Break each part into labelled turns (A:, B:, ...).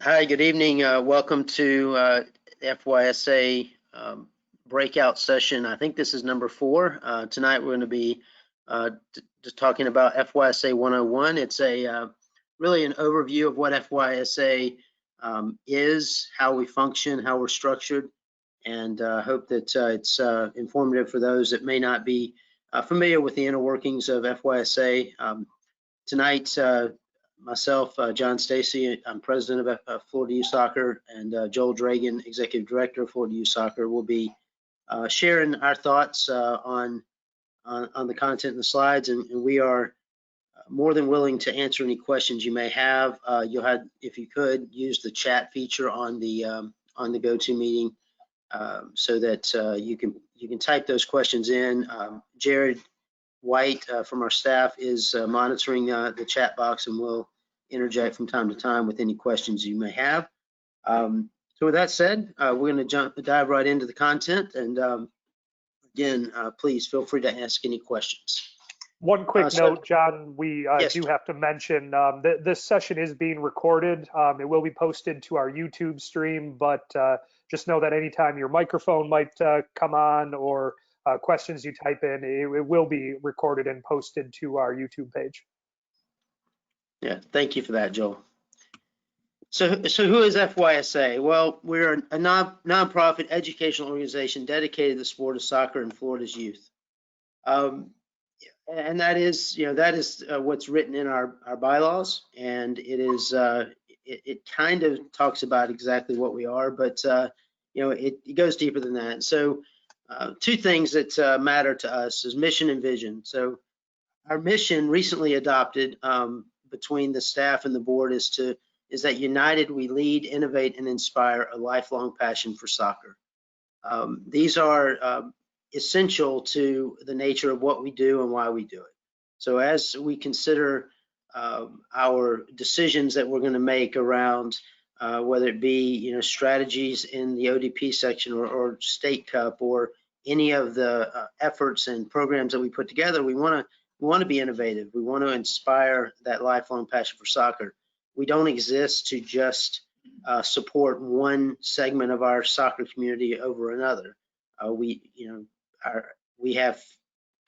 A: Hi, good evening. Welcome to FYSA breakout session. I think this is number 4. Tonight we're going to be just talking about FYSA 101. It's a really an overview of what FYSA is, how we function, how we're structured, and hope that it's informative for those that may not be familiar with the inner workings of FYSA. Tonight, myself, John Stacey, I'm president of Florida Youth Soccer, and Joel Dragan, executive director of Florida Youth Soccer, will be sharing our thoughts on the content and the slides, and we are more than willing to answer any questions you may have. You'll have, if you could, use the chat feature on the GoToMeeting so that you can type those questions in. Jared White from our staff is monitoring the chat box and will interject from time to time with any questions you may have. So with that said, we're going to dive right into the content, and again, please feel free to ask any questions.
B: One quick note, John, we
A: yes,
B: do have to mention this session is being recorded. It will be posted to our YouTube stream, but just know that anytime your microphone might come on or questions you type in, it will be recorded and posted to our YouTube page.
A: Yeah, thank you for that, Joel. So who is FYSA? Well, we're a nonprofit educational organization dedicated to the sport of soccer and Florida's youth. And that is, what's written in our bylaws, and it is it kind of talks about exactly what we are, but it goes deeper than that. So two things that matter to us is mission and vision. So our mission, recently adopted between the staff and the board, is that united we lead, innovate, and inspire a lifelong passion for soccer. These are essential to the nature of what we do and why we do it. So as we consider our decisions that we're going to make around whether it be strategies in the ODP section or State Cup or any of the efforts and programs that we put together, we want to be innovative. We want to inspire that lifelong passion for soccer. We don't exist to just support one segment of our soccer community over another. We have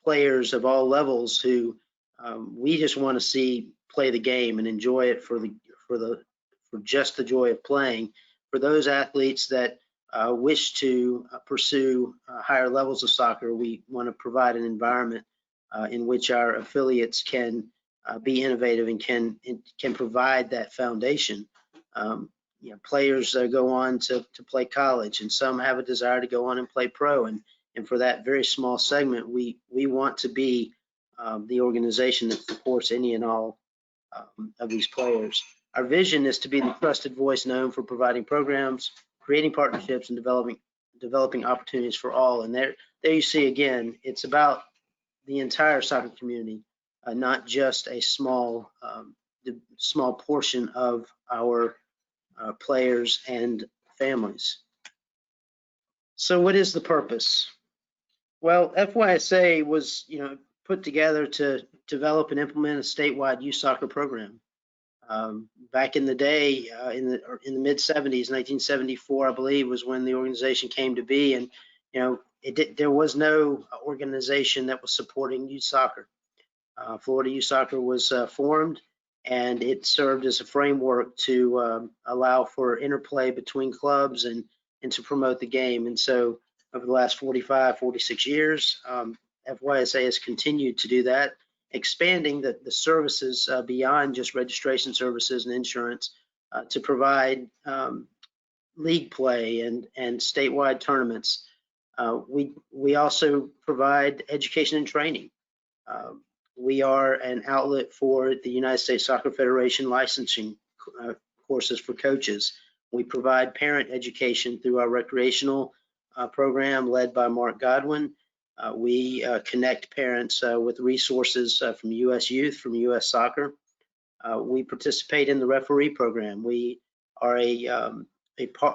A: players of all levels who we just want to see play the game and enjoy it for just the joy of playing. For those athletes that wish to pursue higher levels of soccer, we want to provide an environment in which our affiliates can be innovative and can provide that foundation. Players go on to play college, and some have a desire to go on and play pro, and for that very small segment, we want to be the organization that supports any and all of these players. Our vision is to be the trusted voice known for providing programs, creating partnerships, and developing opportunities for all. And there you see again, it's about the entire soccer community, not just a small portion of our players and families. So what is the purpose? Well, FYSA was put together to develop and implement a statewide youth soccer program. Back in the day, in the mid 70s, 1974, I believe, was when the organization came to be, and there was no organization that was supporting youth soccer. Florida Youth Soccer was formed, and it served as a framework to allow for interplay between clubs and to promote the game. And so over the last 45, 46 years, FYSA has continued to do that, expanding the services beyond just registration services and insurance to provide league play and statewide tournaments. We also provide education and training. We are an outlet for the United States Soccer Federation licensing courses for coaches. We provide parent education through our recreational program led by Mark Godwin. We connect parents with resources from U.S. Youth, from U.S. Soccer. We participate in the referee program. We are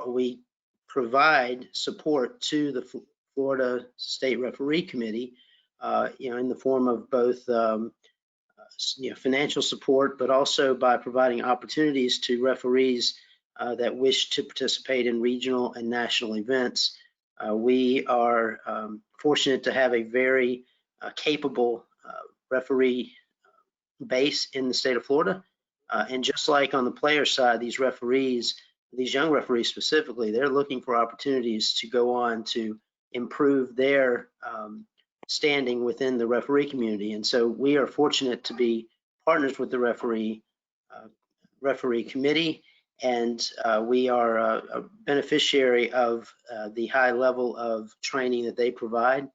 A: we provide support to the Florida State Referee Committee, in the form of both financial support, but also by providing opportunities to referees that wish to participate in regional and national events. We are fortunate to have a very capable referee base in the state of Florida. And just like on the player side, these referees, these young referees specifically, they're looking for opportunities to go on to improve their standing within the referee community. And so we are fortunate to be partners with the referee committee, and we are a beneficiary of the high level of training that they provide.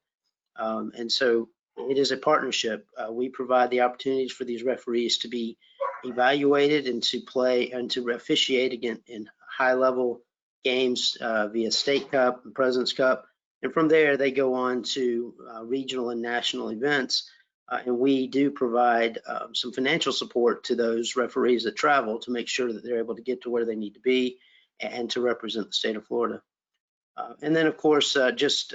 A: And so it is a partnership. We provide the opportunities for these referees to be evaluated and to play and to officiate again in high level games via State Cup and President's Cup. And from there, they go on to regional and national events. And we do provide some financial support to those referees that travel to make sure that they're able to get to where they need to be and to represent the state of Florida. And then, of course, just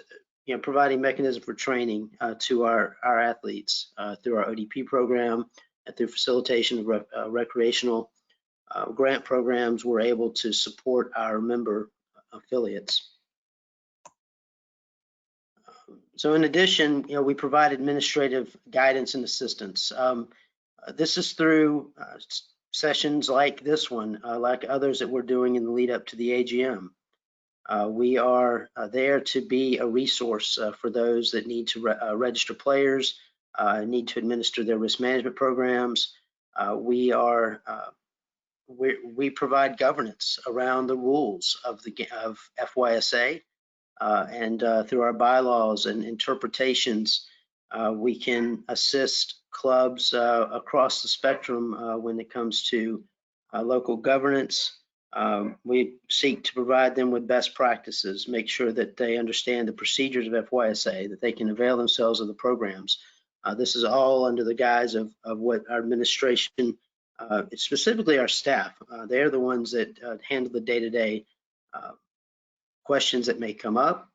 A: providing mechanism for training to our athletes through our ODP program and through facilitation of recreational grant programs. We're able to support our member affiliates. So in addition, we provide administrative guidance and assistance. This is through sessions like this one, like others that we're doing in the lead up to the AGM. We are there to be a resource for those that need to register players, need to administer their risk management programs. We provide governance around the rules of FYSA. And through our bylaws and interpretations, we can assist clubs across the spectrum when it comes to local governance. We seek to provide them with best practices, make sure that they understand the procedures of FYSA, that they can avail themselves of the programs. This is all under the guise of what our administration, specifically our staff, they're the ones that handle the day-to-day questions that may come up.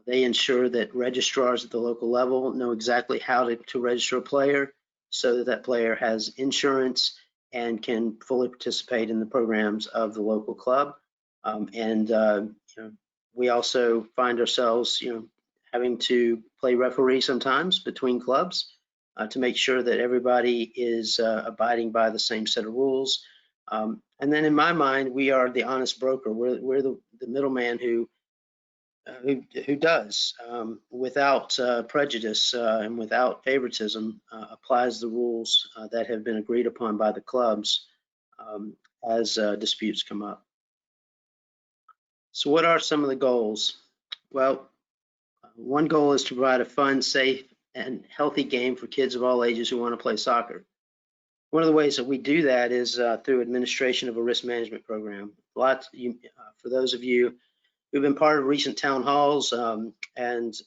A: They ensure that registrars at the local level know exactly how to register a player so that that player has insurance and can fully participate in the programs of the local club. We also find ourselves, having to play referee sometimes between clubs to make sure that everybody is abiding by the same set of rules. And then in my mind, we are the honest broker. We're the middleman who does, without prejudice and without favoritism, applies the rules that have been agreed upon by the clubs as disputes come up. So what are some of the goals? Well, one goal is to provide a fun, safe, and healthy game for kids of all ages who want to play soccer. One of the ways that we do that is through administration of a risk management program. For those of you who've been part of recent town halls and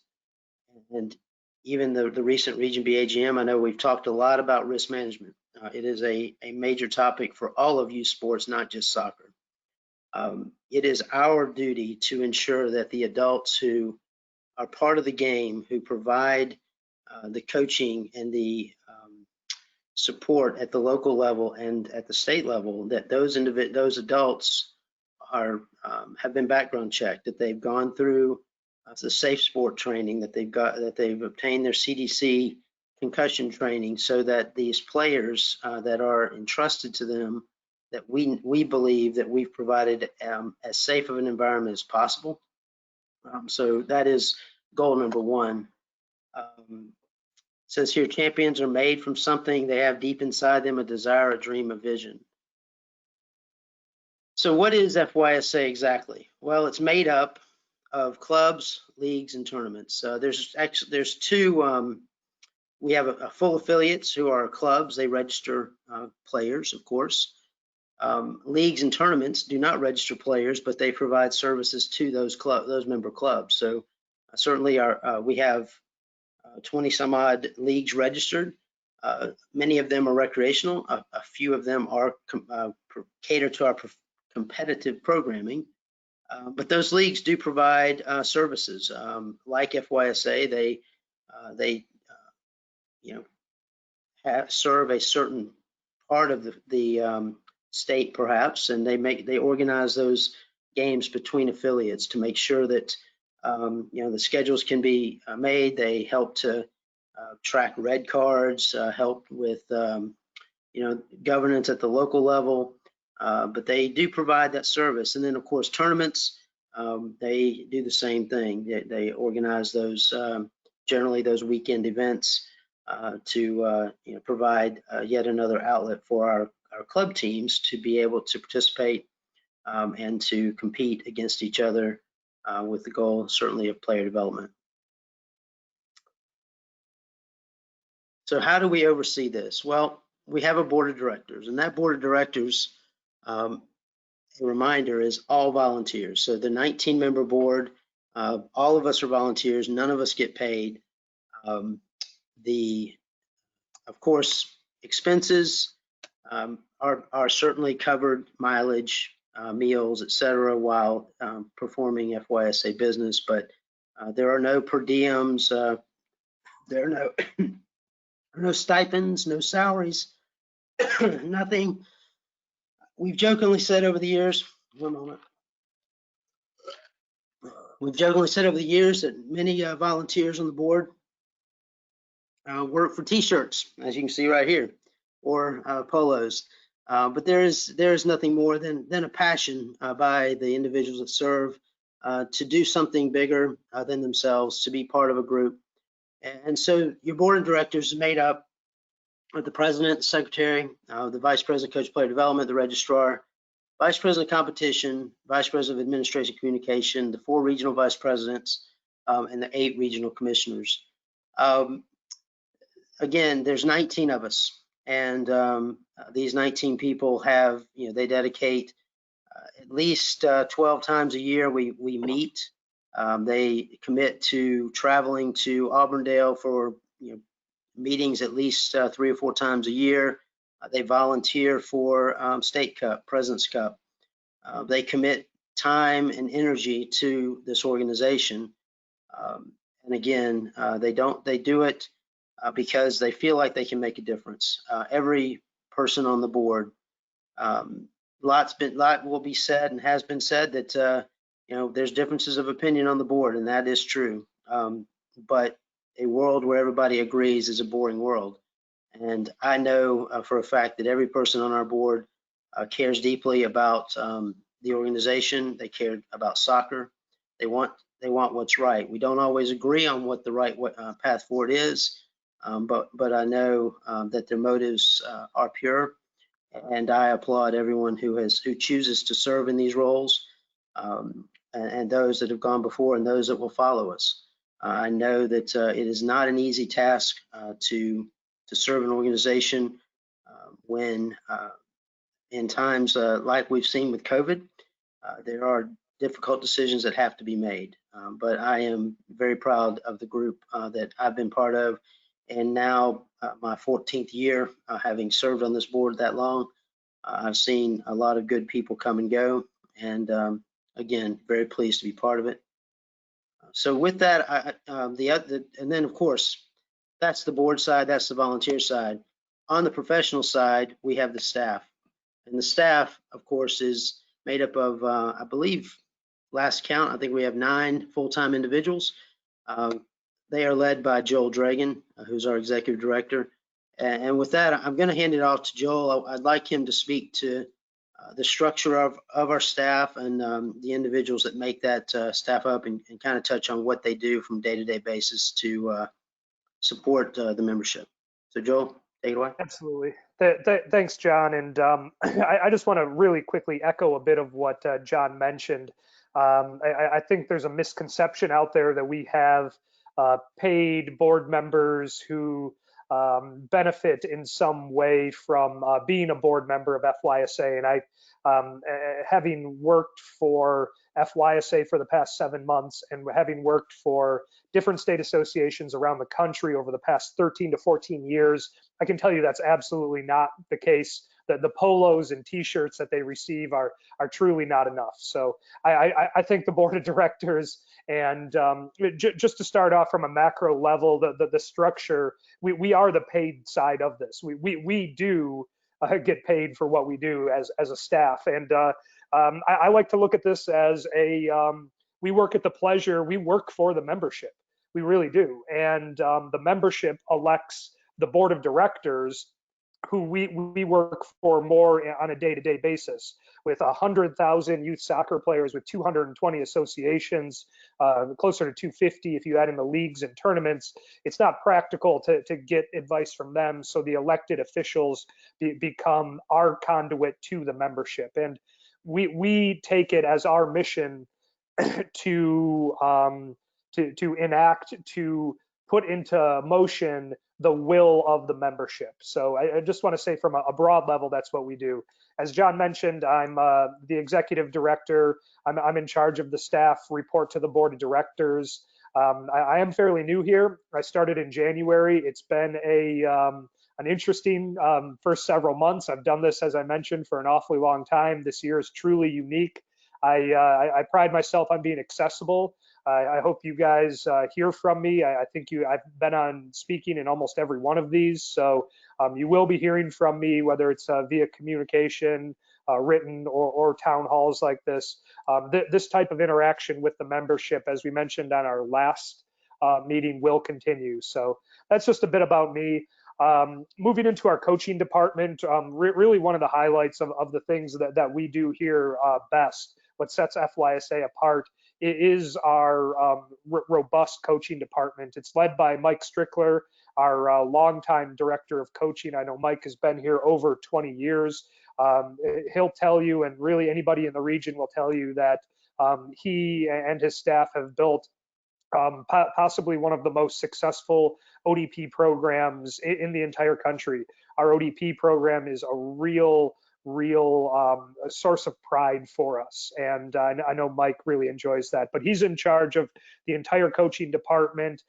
A: even the recent Region B AGM, I know we've talked a lot about risk management. It is a major topic for all of youth sports, not just soccer. It is our duty to ensure that the adults who are part of the game, who provide the coaching and the support at the local level and at the state level, that those adults have been background checked, that they've gone through the safe sport training, that they've obtained their CDC concussion training, so that these players that are entrusted to them, that we believe that we've provided as safe of an environment as possible. So that is goal number one. It says here, champions are made from something they have deep inside them, a desire, a dream, a vision. So what is FYSA exactly? Well, it's made up of clubs, leagues, and tournaments. There's two. We have a full affiliates who are clubs. They register players, of course. Leagues and tournaments do not register players, but they provide services to those member clubs. So certainly we have 20 some odd leagues registered. Many of them are recreational. A few of them are cater to our competitive programming. But those leagues do provide services like FYSA. They serve a certain part of the state, perhaps, and they organize those games between affiliates to make sure that the schedules can be made. They help to track red cards, help with governance at the local level, but they do provide that service. And then, of course, tournaments, they do the same thing. They organize those, generally those weekend events to provide yet another outlet for our club teams to be able to participate and to compete against each other with the goal, certainly, of player development. So how do we oversee this? Well, we have a board of directors, and that board of directors, a reminder, is all volunteers. So the 19-member board, all of us are volunteers. None of us get paid. Of course, expenses are certainly covered, mileage, meals, etc., while performing FYSA business. But there are no per diems. There are no stipends, no salaries, nothing. We've jokingly said over the years, one moment. We've jokingly said over the years that many volunteers on the board work for T-shirts, as you can see right here, or polos. But there is nothing more than a passion by the individuals that serve to do something bigger than themselves, to be part of a group. And so your board of directors is made up of the president, the secretary, the vice president, coach player development, the registrar, vice president of competition, vice president of administration communication, the 4 regional vice presidents, and the 8 regional commissioners. Again, there's 19 of us, and these 19 people have, they dedicate at least 12 times a year we meet. They commit to traveling to Auburndale for meetings at least 3 or 4 times a year. They volunteer for State Cup, President's Cup. They commit time and energy to this organization. And again, they do it because they feel like they can make a difference. Every person on the board, lot will be said and has been said that there's differences of opinion on the board, and that is true. But a world where everybody agrees is a boring world. And I know for a fact that every person on our board cares deeply about the organization. They care about soccer. They want what's right. We don't always agree on what the right path forward is, but I know that their motives are pure, and I applaud everyone who chooses to serve in these roles, and those that have gone before and those that will follow us. I know that it is not an easy task to serve an organization when in times like we've seen with COVID, there are difficult decisions that have to be made. But I am very proud of the group that I've been part of, and now my 14th year having served on this board that long. I've seen a lot of good people come and go, and again, very pleased to be part of it. So with that, and then of course, that's the board side, that's the volunteer side. On the professional side, we have the staff. And the staff, of course, is made up of, I believe, last count, I think we have 9 full-time individuals. They are led by Joel Dragan, who's our executive director. And with that, I'm going to hand it off to Joel. I'd like him to speak to the structure of our staff and the individuals that make that staff up, and kind of touch on what they do from day-to-day basis to support the membership. So Joel, take it away.
B: Absolutely. Thanks, John. And I just want to really quickly echo a bit of what John mentioned. I think there's a misconception out there that we have paid board members who benefit in some way from being a board member of FYSA. And having worked for FYSA for the past 7 months and having worked for different state associations around the country over the past 13 to 14 years, I can tell you that's absolutely not the case. The polos and t-shirts that they receive are truly not enough. So I think the board of directors, and just to start off from a macro level, the structure, we are the paid side of this. We do get paid for what we do as a staff. And I like to look at this as we work at the pleasure, we work for the membership. We really do. And the membership elects the board of directors, who we work for more on a day-to-day basis. With 100,000 youth soccer players, with 220 associations, closer to 250 if you add in the leagues and tournaments, it's not practical to get advice from them. So the elected officials become our conduit to the membership. And we take it as our mission to enact, to put into motion the will of the membership. So I just want to say from a broad level, that's what we do. As John mentioned, I'm the executive director. I'm in charge of the staff, report to the board of directors. I am fairly new here. I started in January. It's been an interesting first several months. I've done this, as I mentioned, for an awfully long time. This year is truly unique. I pride myself on being accessible. I hope you guys hear from me. I think I've been on speaking in almost every one of these. So you will be hearing from me, whether it's via communication, written, or town halls like this. This type of interaction with the membership, as we mentioned on our last meeting, will continue. So that's just a bit about me. Moving into our coaching department, really one of the highlights of the things that we do here best, what sets FYSA apart, is our robust coaching department. It's led by Mike Strickler, our longtime director of coaching. I know Mike has been here over 20 years. He'll tell you, and really anybody in the region will tell you, that he and his staff have built possibly one of the most successful ODP programs in the entire country. Our ODP program is a real source of pride for us, and I know Mike really enjoys that. But he's in charge of the entire coaching department,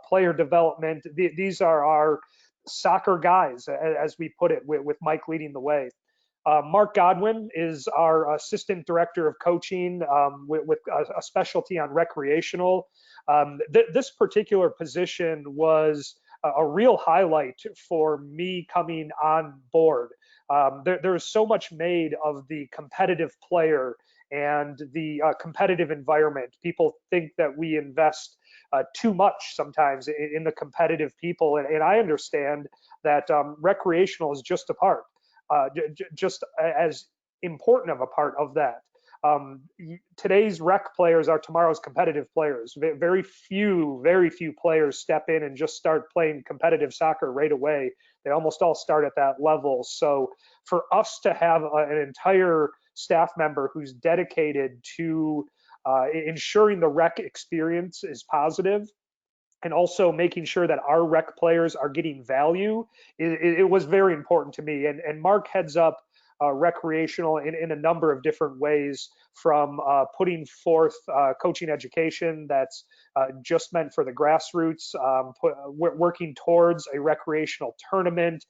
B: player development. These are our soccer guys, as we put it, with Mike leading the way. Mark Godwin is our assistant director of coaching, with a specialty on recreational. This particular position was a real highlight for me coming on board. There's so much made of the competitive player and the competitive environment. People think that we invest too much sometimes in the competitive people, and I understand that recreational is just a part, just as important of a part of that. Today's rec players are tomorrow's competitive players. Very few players step in and just start playing competitive soccer right away. They almost all start at that level. So for us to have an entire staff member who's dedicated to ensuring the rec experience is positive, and also making sure that our rec players are getting value, it was very important to me. And Mark heads up recreational in a number of different ways, from putting forth coaching education that's just meant for the grassroots, working towards a recreational tournament,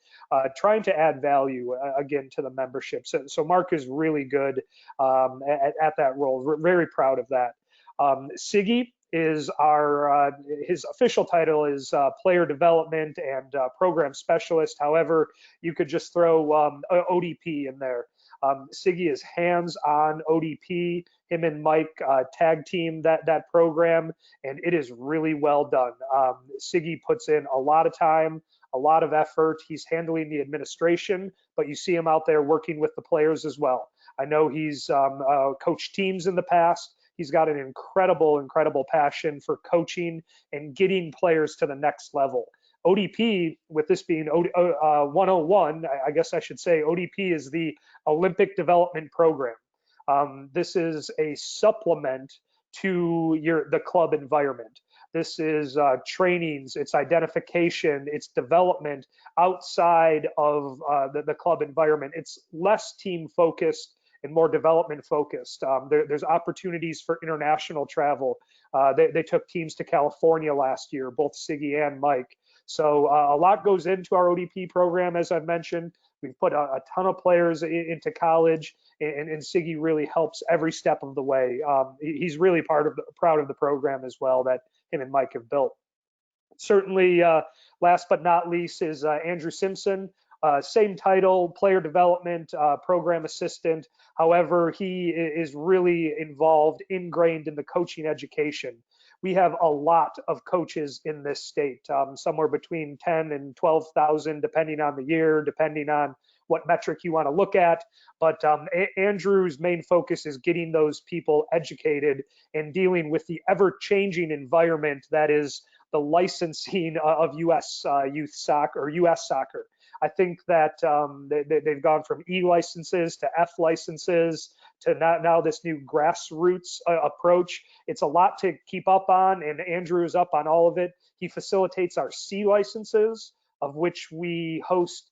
B: trying to add value again to the membership. So Mark is really good at that role. We're very proud of that. Siggy is his official title is player development and program specialist. However, you could just throw ODP in there. Siggy is hands-on ODP. Him and Mike tag team that program, and it is really well done. Siggy puts in a lot of time, a lot of effort. He's handling the administration, but you see him out there working with the players as well. I know he's coached teams in the past. He's got an incredible passion for coaching and getting players to the next level. ODP, with this being 101, I guess I should say, ODP is the Olympic Development Program. This is a supplement to the club environment. This is trainings, it's identification, it's development outside of the club environment. It's less team focused. and more development focused. There's opportunities for international travel. They took teams to California last year, both Siggy and Mike. So a lot goes into our ODP program, as I've mentioned. We've put a ton of players into college, and Siggy really helps every step of the way. He's really proud of the program as well that him and Mike have built. Certainly, last but not least is Andrew Simpson. Same title, player development, program assistant. However, he is really ingrained in the coaching education. We have a lot of coaches in this state, somewhere between 10 and 12,000, depending on the year, depending on what metric you want to look at. But Andrew's main focus is getting those people educated and dealing with the ever-changing environment that is the licensing of U.S. youth soccer or U.S. soccer. I think that they've gone from E licenses to F licenses to now this new grassroots approach. It's a lot to keep up on, and Andrew is up on all of it. He facilitates our C licenses, of which we host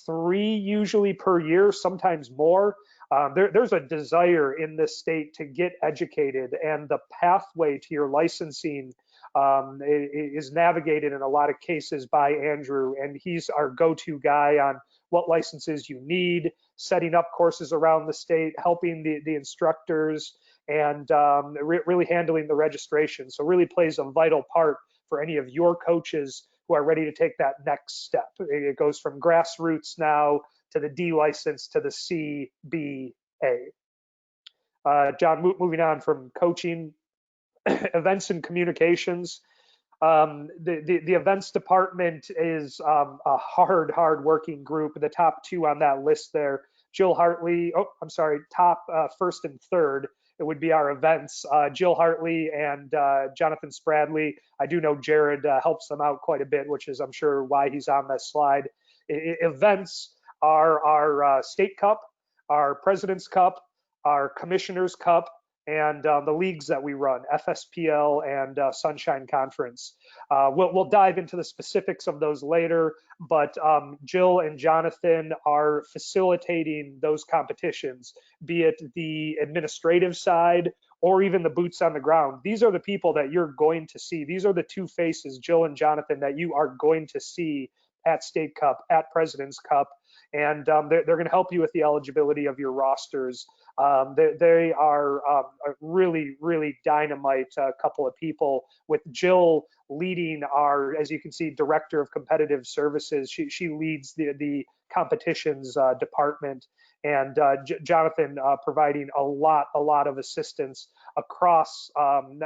B: 3 usually per year, sometimes more. There's a desire in this state to get educated, and the pathway to your licensing is navigated in a lot of cases by Andrew, and he's our go-to guy on what licenses you need, setting up courses around the state, helping the instructors, and really handling the registration. So really plays a vital part for any of your coaches who are ready to take that next step. It goes from grassroots now to the D license to the CBA. John, moving on from coaching, events and communications. The events department is a hard working group. The top 2 on that list there, Jill Hartley, top first and third, it would be our events, Jill Hartley and Jonathan Spradley. I do know Jared helps them out quite a bit, which is I'm sure why he's on this slide. Events are our State Cup, our President's Cup, our Commissioner's Cup, and the leagues that we run, FSPL and Sunshine Conference. We'll dive into the specifics of those later, but Jill and Jonathan are facilitating those competitions, be it the administrative side or even the boots on the ground. These are the people that you're going to see. These are the 2 faces, Jill and Jonathan, that you are going to see at State Cup, at President's Cup, and they're going to help you with the eligibility of your rosters. They are a really dynamite couple of people, with Jill leading our, as you can see, Director of Competitive Services. She leads the competitions department, and Jonathan providing a lot of assistance across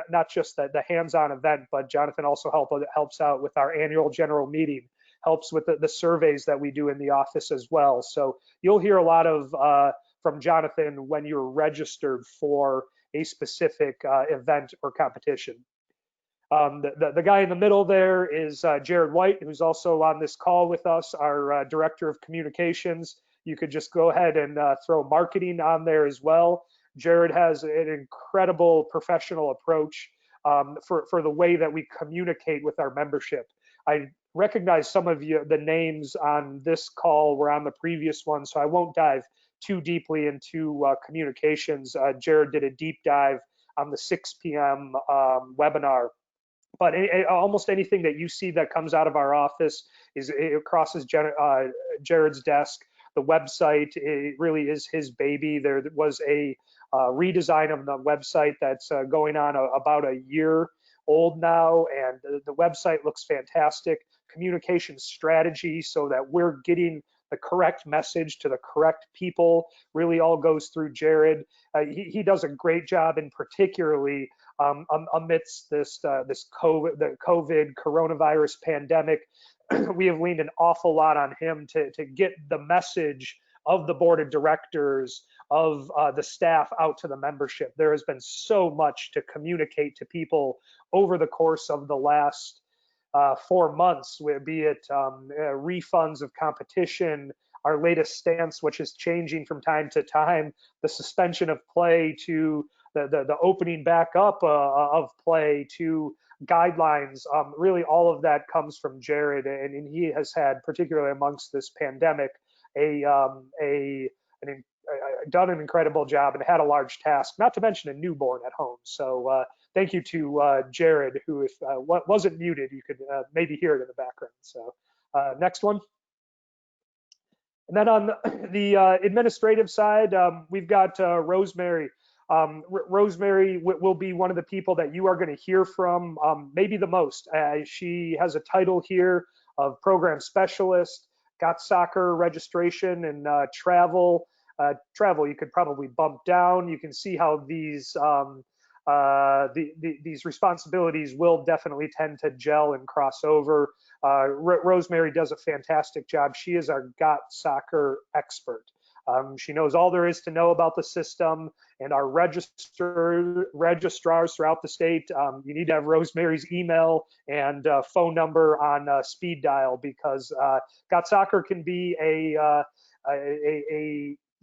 B: not just the hands-on event, but Jonathan also helps out with our annual general meeting, helps with the surveys that we do in the office as well. So you'll hear a lot of from Jonathan when you're registered for a specific event or competition. The guy in the middle there is Jared White, who's also on this call with us, our Director of Communications. You could just go ahead and throw marketing on there as well. Jared has an incredible professional approach for the way that we communicate with our membership. I recognize some of the names on this call were on the previous one, so I won't dive too deeply into communications. Jared did a deep dive on the 6 p.m. webinar. But almost anything that you see that comes out of our office it crosses Jared's desk. The website, it really is his baby. There was a redesign of the website that's going on about a year old now, and the website looks fantastic. Communication strategy so that we're getting the correct message to the correct people really all goes through Jared. He does a great job, and particularly amidst the COVID coronavirus pandemic. We have leaned an awful lot on him to get the message of the board of directors, of the staff out to the membership. There has been so much to communicate to people over the course of the last 4 months, be it refunds of competition, our latest stance, which is changing from time to time, the suspension of play to the opening back up of play to guidelines. Really, all of that comes from Jared, and he has had, particularly amongst this pandemic, a done an incredible job and had a large task, not to mention a newborn at home. So thank you to Jared, who if wasn't muted, you could maybe hear it in the background. So next one. And then on the administrative side, we've got Rosemary. Rosemary will be one of the people that you are going to hear from maybe the most. She has a title here of program specialist, got soccer registration and travel. Travel you could probably bump down. You can see how these these responsibilities will definitely tend to gel and cross over. Rosemary does a fantastic job. She is our Got Soccer expert. She knows all there is to know about the system, and our registrars throughout the state. You need to have Rosemary's email and phone number on speed dial, because Got Soccer can be a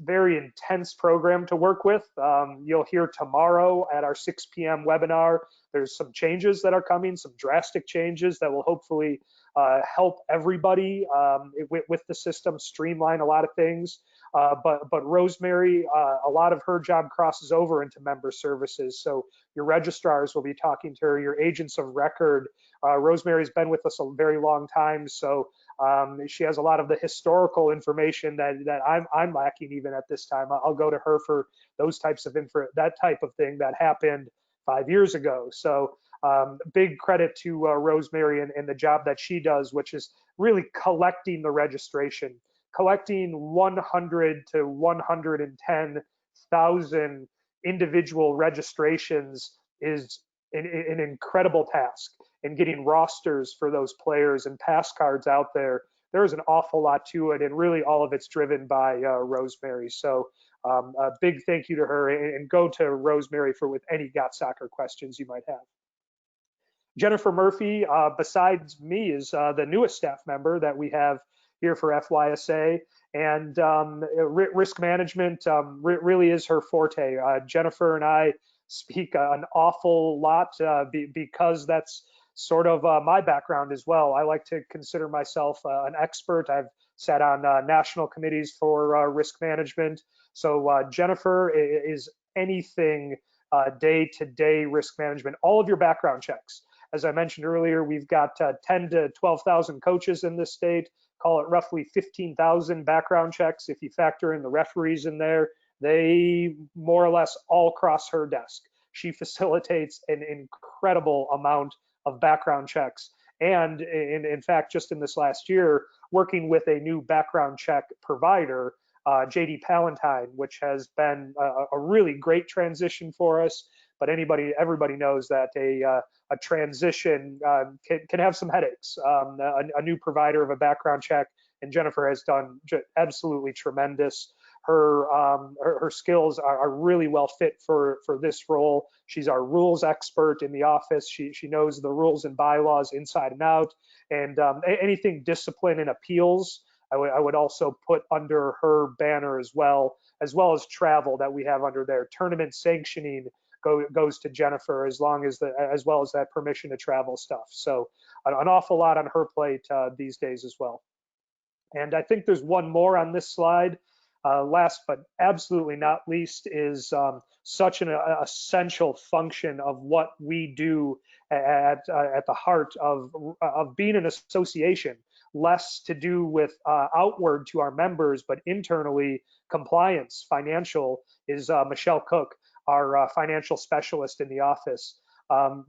B: very intense program to work with. You'll hear tomorrow at our 6 p.m. webinar, there's some changes that are coming, some drastic changes that will hopefully help everybody with the system, streamline a lot of things. But Rosemary, a lot of her job crosses over into member services. So your registrars will be talking to her, your agents of record. Rosemary's been with us a very long time, so she has a lot of the historical information that I'm lacking even at this time. I'll go to her for those types of that type of thing that happened 5 years ago. So big credit to Rosemary and the job that she does, which is really collecting the registration. Collecting 100 to 110,000 individual registrations is an incredible task, and getting rosters for those players and pass cards out there. There's an awful lot to it, and really all of it's driven by Rosemary. So a big thank you to her, and go to Rosemary with any Got Soccer questions you might have. Jennifer Murphy, besides me, is the newest staff member that we have here for FYSA, and risk management really is her forte. Jennifer and I speak an awful lot because that's sort of my background as well. I like to consider myself an expert. I've sat on national committees for risk management. So Jennifer is anything day-to-day risk management, all of your background checks. As I mentioned earlier, we've got 10 to 12,000 coaches in this state, call it roughly 15,000 background checks. If you factor in the referees in there, they more or less all cross her desk. She facilitates an incredible amount of background checks. And in fact, just in this last year, working with a new background check provider, JD Palantine, which has been a really great transition for us. But everybody knows that a transition can have some headaches. A new provider of a background check, and Jennifer has done absolutely tremendous. Her skills are really well fit for this role. She's our rules expert in the office. She knows the rules and bylaws inside and out, and anything discipline and appeals, I would also put under her banner as well as travel that we have under there. Tournament sanctioning goes to Jennifer, as well as that permission to travel stuff. So an awful lot on her plate these days as well. And I think there's one more on this slide. Last but absolutely not least is such an essential function of what we do at the heart of being an association. Less to do with outward to our members, but internally compliance, financial, is Michelle Cook, our financial specialist in the office.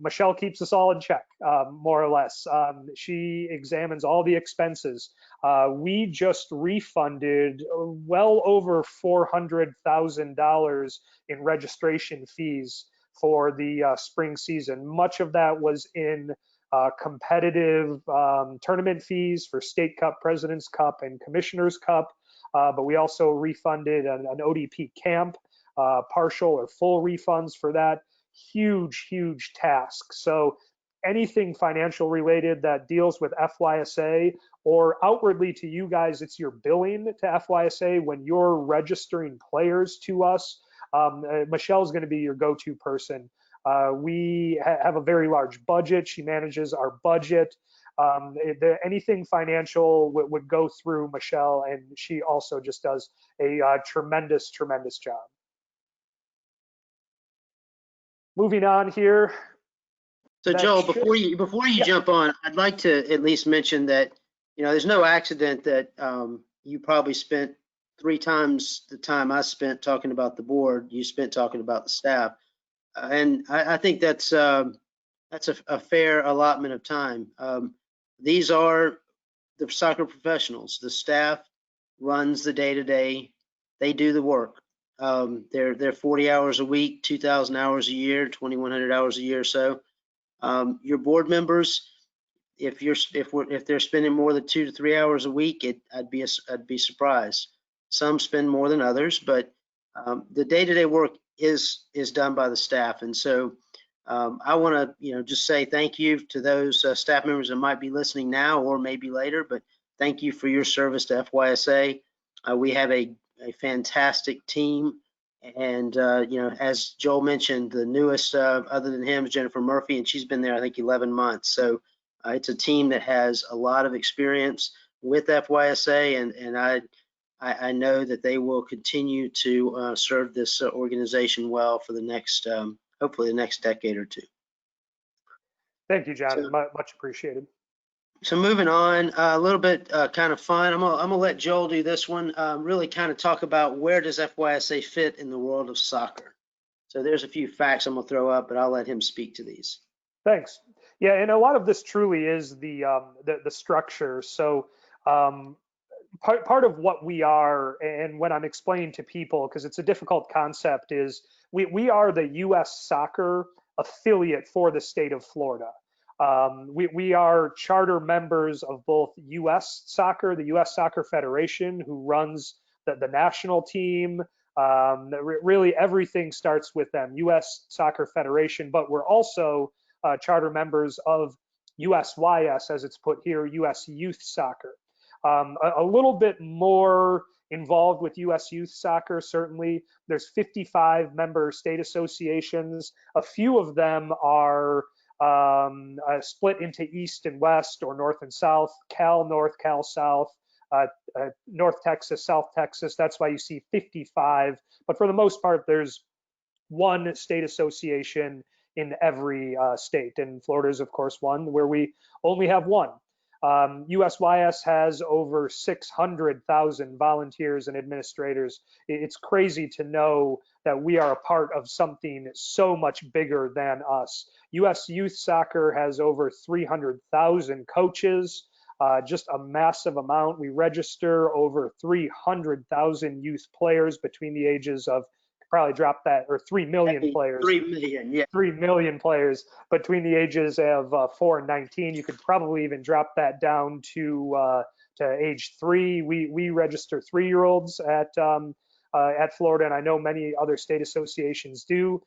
B: Michelle keeps us all in check, more or less. She examines all the expenses. We just refunded well over $400,000 in registration fees for the spring season. Much of that was in competitive tournament fees for State Cup, President's Cup, and Commissioner's Cup. But we also refunded an ODP camp, partial or full refunds for that. Huge task. So anything financial related that deals with FYSA, or outwardly to you guys, it's your billing to FYSA when you're registering players to us, Michelle's going to be your go-to person. We have a very large budget. She manages our budget. Anything financial would go through Michelle, and she also just does a tremendous job. Moving on here.
A: So Joel, before you jump on, I'd like to at least mention that, there's no accident that you probably spent 3 times the time I spent talking about the board, you spent talking about the staff. And I think that's a fair allotment of time. These are the soccer professionals. The staff runs the day-to-day. They do the work. They're 40 hours a week, 2,000 hours a year, 2,100 hours a year or so. Your board members, if they're spending more than 2 to 3 hours a week, I'd be surprised. Some spend more than others, but the day-to-day work is done by the staff. And so I want to just say thank you to those staff members that might be listening now or maybe later, but thank you for your service to FYSA. We have a fantastic team. And, as Joel mentioned, the newest, other than him, is Jennifer Murphy, and she's been there, I think, 11 months. So it's a team that has a lot of experience with FYSA, and I know that they will continue to serve this organization well for the next, hopefully the next decade or two.
B: Thank you, John. Much appreciated.
A: So moving on, a little bit kind of fun. I'm gonna let Joel do this one. Really kind of talk about where does FYSA fit in the world of soccer. So there's a few facts I'm gonna throw up, but I'll let him speak to these.
B: Thanks. Yeah, and a lot of this truly is the structure. So part of what we are, and when I'm explaining to people, because it's a difficult concept, is we are the U.S. soccer affiliate for the state of Florida. We are charter members of both U.S. Soccer, the U.S. Soccer Federation, who runs the national team. Really, everything starts with them, U.S. Soccer Federation, but we're also charter members of USYS, as it's put here, U.S. Youth Soccer. A little bit more involved with U.S. Youth Soccer, certainly. There's 55 member state associations. A few of them are split into East and West, or North and South, Cal North, Cal South, North Texas, South Texas. That's why you see 55. But for the most part, there's one state association in every state. And Florida is, of course, one where we only have one. USYS has over 600,000 volunteers and administrators. It's crazy to know that we are a part of something so much bigger than us. US Youth Soccer has over 300,000 coaches, just a massive amount. We register over 300,000 youth players between the ages of, probably drop that, or 3 million players.
A: 3 million, yeah.
B: 3 million players between the ages of 4 and 19. You could probably even drop that down to age 3. We register 3-year-olds at Florida, and I know many other state associations do.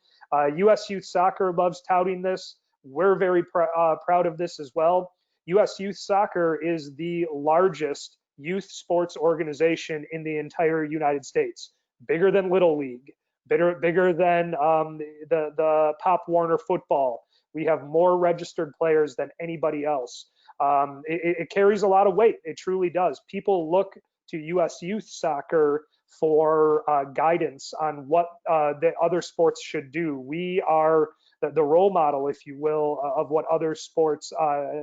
B: U.S. Youth Soccer loves touting this. We're very proud of this as well. U.S. Youth Soccer is the largest youth sports organization in the entire United States, bigger than Little League, bigger than the Pop Warner football. We have more registered players than anybody else. It carries a lot of weight. It truly does. People look to U.S. Youth Soccer for guidance on what the other sports should do. We are the role model, if you will, of what other sports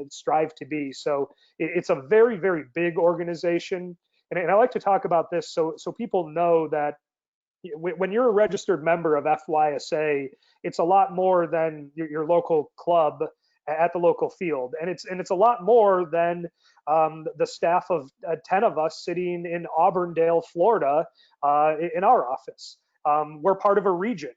B: strive to be. So it's a very, very big organization. And I like to talk about this so people know that when you're a registered member of FYSA, it's a lot more than your local club at the local field, and it's a lot more than the staff of 10 of us sitting in Auburndale, Florida, in our office. We're part of a region.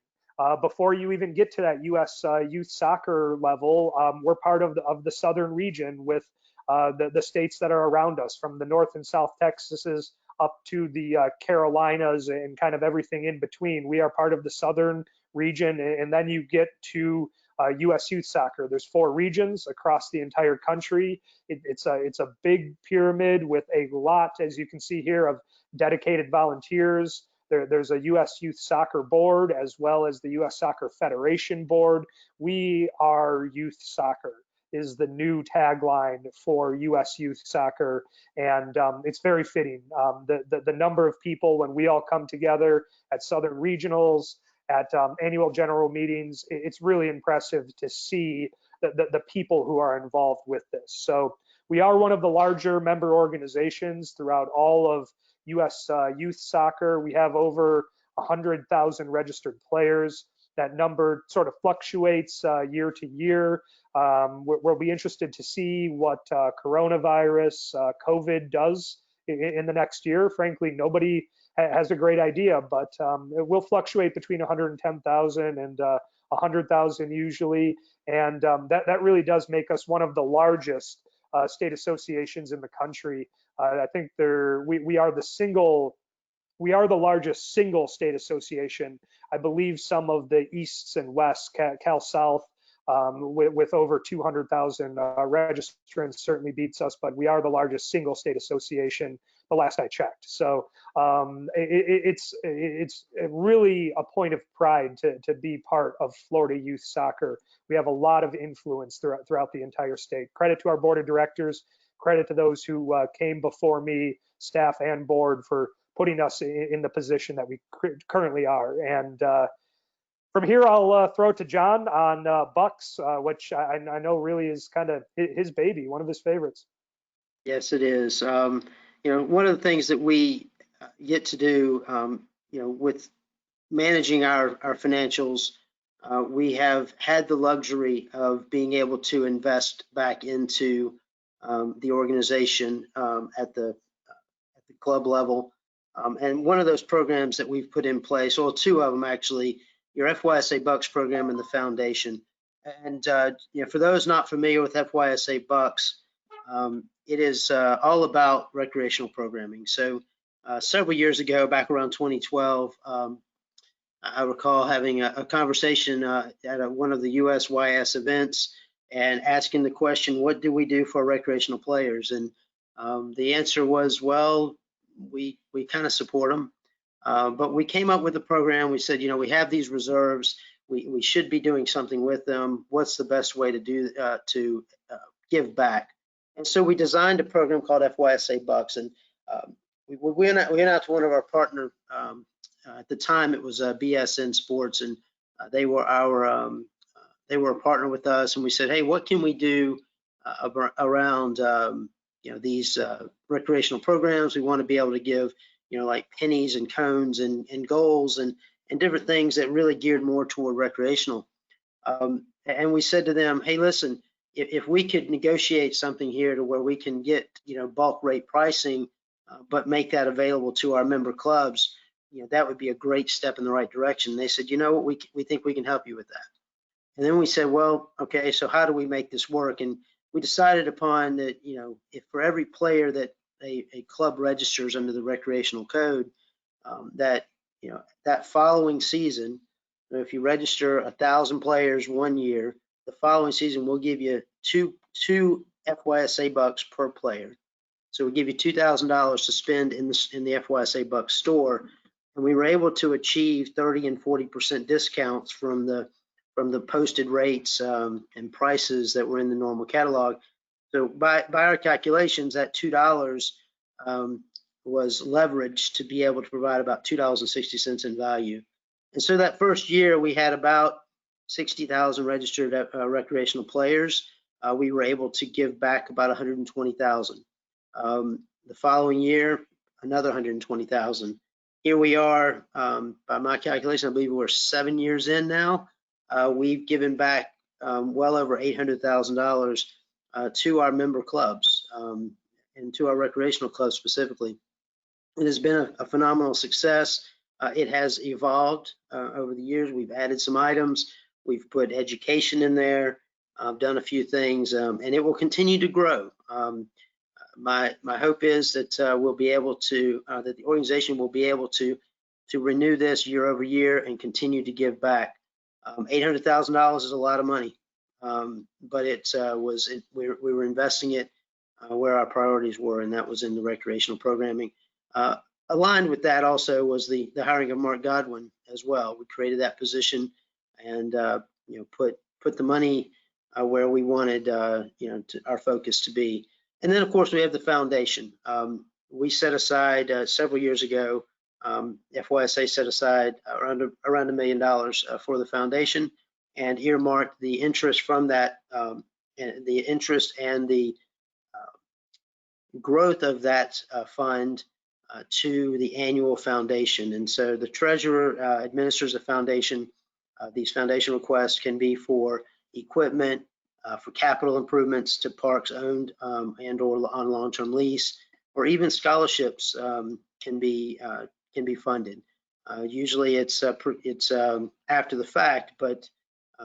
B: Before you even get to that U.S. Youth Soccer level, we're part of the southern region with the states that are around us, from the North and South Texases up to the Carolinas and kind of everything in between. We are part of the southern region, and then you get to U.S. Youth Soccer. There's 4 regions across the entire country. It's a big pyramid with a lot, as you can see here, of dedicated volunteers. There's a U.S. Youth Soccer Board, as well as the U.S. Soccer Federation Board. We are youth soccer. is the new tagline for U.S. youth soccer, and it's very fitting. The number of people when we all come together at Southern Regionals, at annual general meetings, it's really impressive to see the people who are involved with this. So we are one of the larger member organizations throughout all of U.S. youth soccer. We have over 100,000 registered players. That number sort of fluctuates year to year. We'll be interested to see what coronavirus, COVID does in the next year. Frankly, nobody has a great idea, but it will fluctuate between 110,000 and 100,000 usually. And that really does make us one of the largest state associations in the country. I think we are the largest single state association. I believe some of the Easts and Wests, Cal South, with over 200,000 registrants certainly beats us, but we are the largest single state association the last I checked. So it's really a point of pride to be part of Florida youth soccer. We have a lot of influence throughout the entire state. Credit to our board of directors, credit to those who came before me, staff and board, for putting us in the position that we currently are. And from here, I'll throw it to John on Bucks, which I know really is kind of his baby, one of his favorites.
A: Yes, it is. One of the things that we get to do, with managing our financials, we have had the luxury of being able to invest back into the organization at the club level. And one of those programs that we've put in place, or two of them actually, your FYSA Bucks program and the foundation. And for those not familiar with FYSA Bucks, it is all about recreational programming. So several years ago, back around 2012, I recall having a conversation at one of the USYS events and asking the question, what do we do for recreational players? And the answer was, well, we kind of support them. But we came up with a program. We said, we have these reserves. We should be doing something with them. What's the best way to give back? And so we designed a program called FYSA Bucks. And we went out to one of our partner. At the time, it was BSN Sports, and they were a partner with us. And we said, hey, what can we do around these recreational programs? We want to be able to give like pennies and cones and goals and different things that really geared more toward recreational. And we said to them, hey, listen, if we could negotiate something here to where we can get bulk rate pricing, but make that available to our member clubs, that would be a great step in the right direction. They said, we think we can help you with that. And then we said, well, okay, so how do we make this work? And we decided upon that, if for every player that a club registers under the recreational code, that following season, if you register 1,000 players one year, the following season we'll give you two FYSA Bucks per player. So we give you $2,000 to spend in the FYSA Bucks store, and we were able to achieve 30 and 40% discounts from the posted rates and prices that were in the normal catalog. So by our calculations, that $2 was leveraged to be able to provide about $2.60 in value. And so that first year, we had about 60,000 registered recreational players. We were able to give back about 120,000. The following year, another 120,000. Here we are, by my calculation, I believe we're 7 years in now. We've given back well over $800,000 to our member clubs and to our recreational clubs specifically. It has been a phenomenal success. It has evolved over the years. We've added some items. We've put education in there, done a few things, and it will continue to grow. My hope is that we'll be able to, that the organization will be able to renew this year over year and continue to give back. $800,000 is a lot of money, but we were investing it where our priorities were, and that was in the recreational programming. Aligned with that also was the hiring of Mark Godwin as well. We created that position and put the money where we wanted our focus to be. And then, of course, we have the foundation. We set aside several years ago. FYSA set aside around $1 million for the foundation, and earmarked the interest from that, the interest and the growth of that fund to the annual foundation. And so the treasurer administers the foundation. These foundation requests can be for equipment, for capital improvements to parks owned and or on long-term lease, or even scholarships can be funded. Usually it's after the fact, but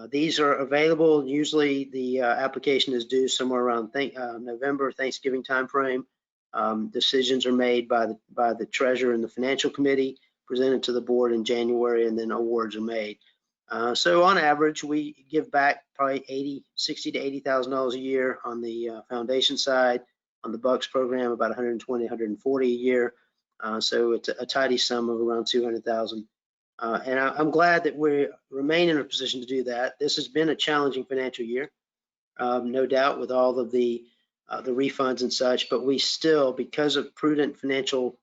A: these are available. Usually the application is due somewhere around November, Thanksgiving timeframe. Decisions are made by the treasurer and the financial committee, presented to the board in January, and then awards are made. So on average, we give back probably $60,000 to $80,000 a year on the foundation side. On the Bucks program, about $120,000 to $140,000 a year. So it's a tidy sum of around $200,000. And I'm glad that we remain in a position to do that. This has been a challenging financial year, no doubt, with all of the refunds and such. But we still, because of prudent financial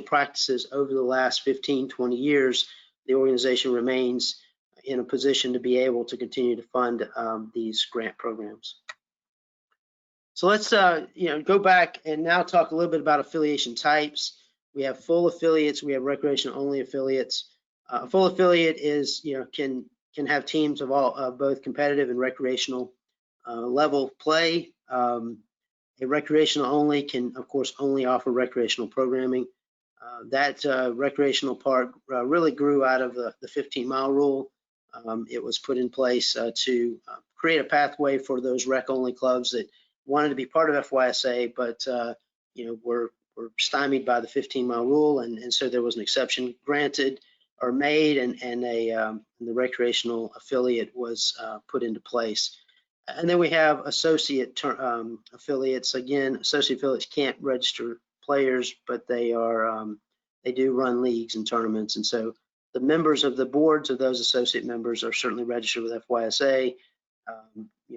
A: practices over the last 15, 20 years, the organization remains in a position to be able to continue to fund these grant programs. So let's go back and now talk a little bit about affiliation types. We have full affiliates. We have recreational only affiliates. A full affiliate is can have teams of both competitive and recreational level play. A recreational only can, of course, only offer recreational programming. That recreational part really grew out of the 15-mile rule. It was put in place to create a pathway for those rec-only clubs that wanted to be part of FYSA, but were stymied by the 15-mile rule, and so there was an exception granted or made, and the recreational affiliate was put into place. And then we have associate affiliates. Again, associate affiliates can't register players, but they do run leagues and tournaments, and so the members of the boards of those associate members are certainly registered with FYSA.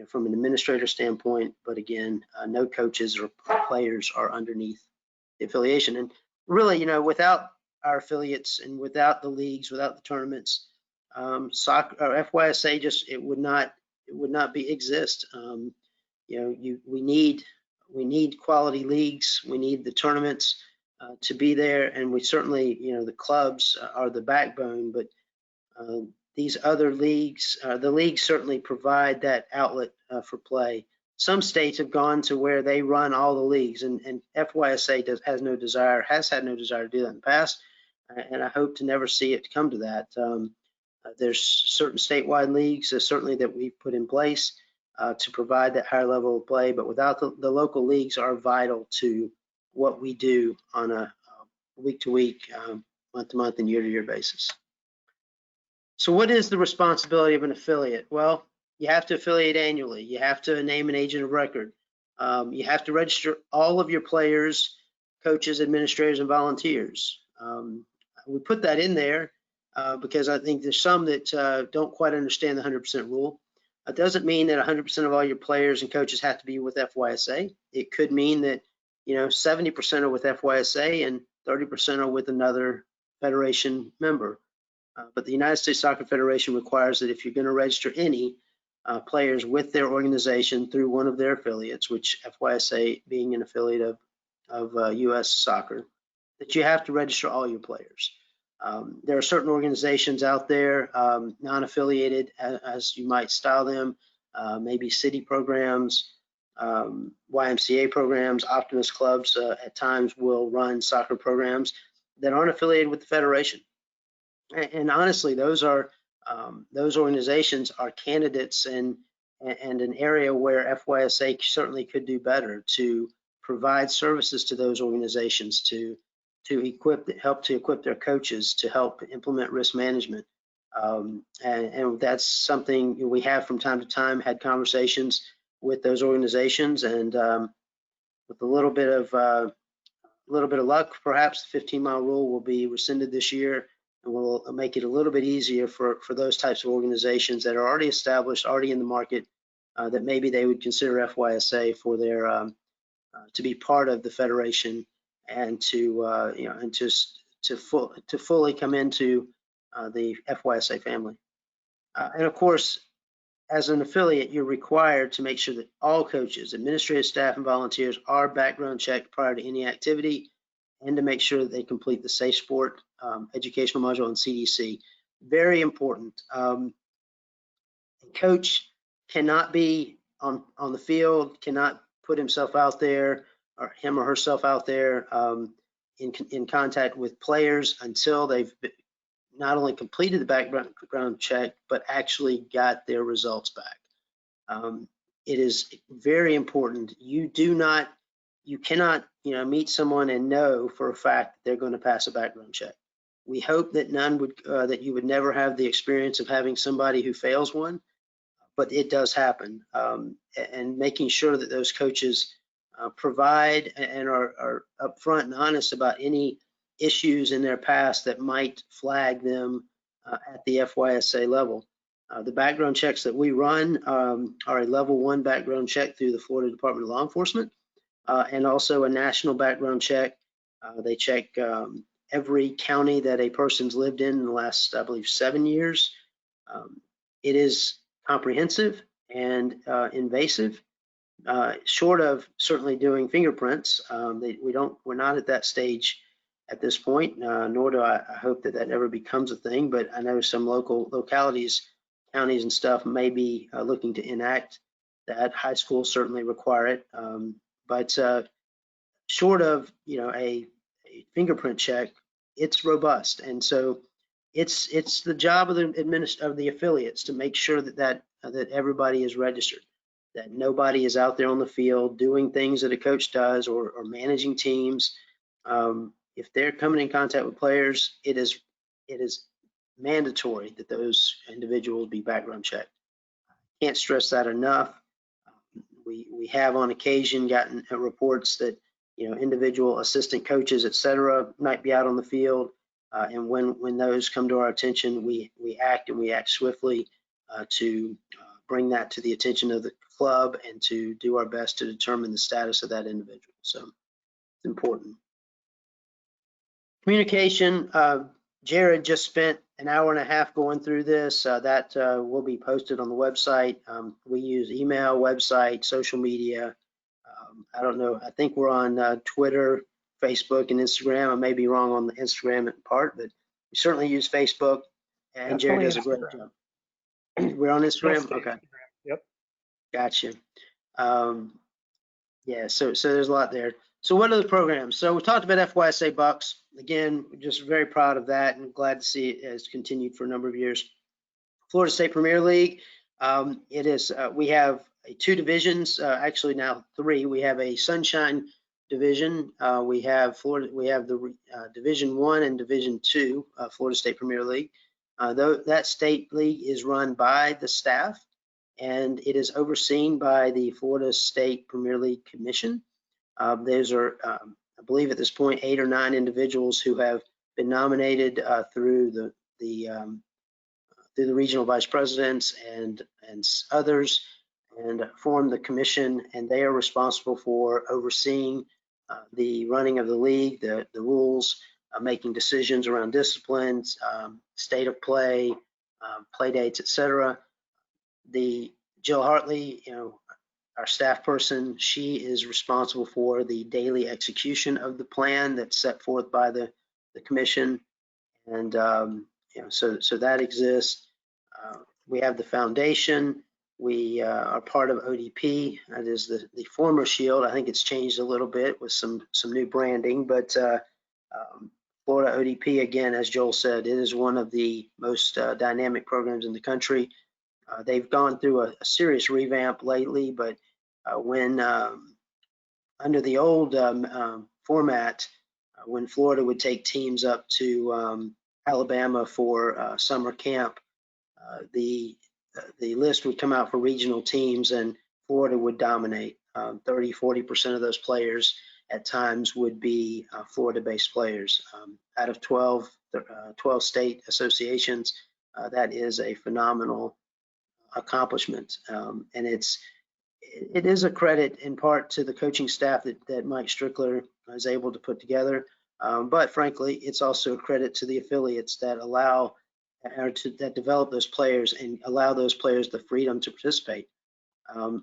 A: From an administrator standpoint, but again, no coaches or players are underneath the affiliation. And really, without our affiliates and without the leagues, without the tournaments, soccer or FYSA it would not exist. We need quality leagues. We need the tournaments to be there, and we certainly, the clubs are the backbone, but these other leagues, the leagues certainly provide that outlet for play. Some states have gone to where they run all the leagues, and FYSA has no desire to do that in the past, and I hope to never see it come to that. There's certain statewide leagues, certainly, that we've put in place to provide that higher level of play, but without the local leagues are vital to what we do on a week-to-week, month-to-month, and year-to-year basis. So what is the responsibility of an affiliate? Well, you have to affiliate annually. You have to name an agent of record. You have to register all of your players, coaches, administrators, and volunteers. We put that in there because I think there's some that don't quite understand the 100% rule. It doesn't mean that 100% of all your players and coaches have to be with FYSA. It could mean that 70% are with FYSA and 30% are with another federation member. But the United States Soccer Federation requires that if you're going to register any players with their organization through one of their affiliates, which FYSA being an affiliate of U.S. Soccer, that you have to register all your players. There are certain organizations out there, non-affiliated, as you might style them, maybe city programs, YMCA programs, Optimist clubs at times will run soccer programs that aren't affiliated with the federation. And honestly, those organizations are candidates and an area where FYSA certainly could do better to provide services to those organizations to help equip their coaches to help implement risk management. And that's something we have from time to time had conversations with those organizations, and with a little bit of luck, perhaps the 15-mile rule will be rescinded this year. and will make it a little bit easier for those types of organizations that are already established, already in the market, that maybe they would consider FYSA for their to be part of the federation and to and to fully come into the FYSA family. And of course, as an affiliate, you're required to make sure that all coaches, administrative staff, and volunteers are background checked prior to any activity, and to make sure that they complete the Safe Sport educational module on CDC. Very important. A coach cannot be on the field, cannot put himself out there or him or herself out there in contact with players until they've not only completed the background check, but actually got their results back. It is very important. You cannot, meet someone and know for a fact that they're going to pass a background check. We hope that that you would never have the experience of having somebody who fails one, but it does happen. And making sure that those coaches provide and are upfront and honest about any issues in their past that might flag them at the FYSA level. The background checks that we run are a level 1 background check through the Florida Department of Law Enforcement, and also a national background check. They check every county that a person's lived in the last, I believe, 7 years. It is comprehensive and invasive. Short of certainly doing fingerprints, we're not at that stage at this point, nor do I hope that that ever becomes a thing. But I know some localities, counties and stuff may be looking to enact that. High schools certainly require it, but short of a fingerprint check, it's robust, and so it's the job of the affiliates to make sure that everybody is registered, that nobody is out there on the field doing things that a coach does or managing teams. If they're coming in contact with players, it is mandatory that those individuals be background checked. Can't stress that enough. We have on occasion gotten reports that individual assistant coaches, etc., might be out on the field, and when those come to our attention, we act swiftly to bring that to the attention of the club and to do our best to determine the status of that individual. So it's important. Communication. Jared just spent an hour and a half going through this. That will be posted on the website. We use email, website, social media. I don't know. I think we're on Twitter, Facebook, and Instagram. I may be wrong on the Instagram part, but we certainly use Facebook. And Jared does a great job. We're on Instagram? Okay.
B: Yep.
A: Gotcha. Yeah, so there's a lot there. So what are the programs? So we talked about FYSA Bucks. Again, we're just very proud of that and glad to see it has continued for a number of years. Florida State Premier League. It is. We have 2 divisions, actually now 3. We have a Sunshine division. We have the Division 1 and Division 2, Florida State Premier League. That state league is run by the staff, and it is overseen by the Florida State Premier League Commission. Those are, I believe at this point, 8 or 9 individuals who have been nominated through the regional vice presidents and others, and form the commission, and they are responsible for overseeing the running of the league, the rules, making decisions around disciplines, state of play, play dates, etc. Jill Hartley, our staff person, she is responsible for the daily execution of the plan that's set forth by the commission, and so that exists. We have the foundation. We are part of ODP. That is the former Shield. I think it's changed a little bit with some new branding, but Florida ODP, again, as Joel said, it is one of the most dynamic programs in the country. They've gone through a serious revamp lately, but when under the old format, when Florida would take teams up to Alabama for summer camp, the list would come out for regional teams, and Florida would dominate 30-40% of those players. at times would be Florida-based players. Out of 12 state associations, that is a phenomenal accomplishment, and it is a credit in part to the coaching staff that Mike Strickler is able to put together, but frankly, it's also a credit to the affiliates that allow that develop those players and allow those players the freedom to participate.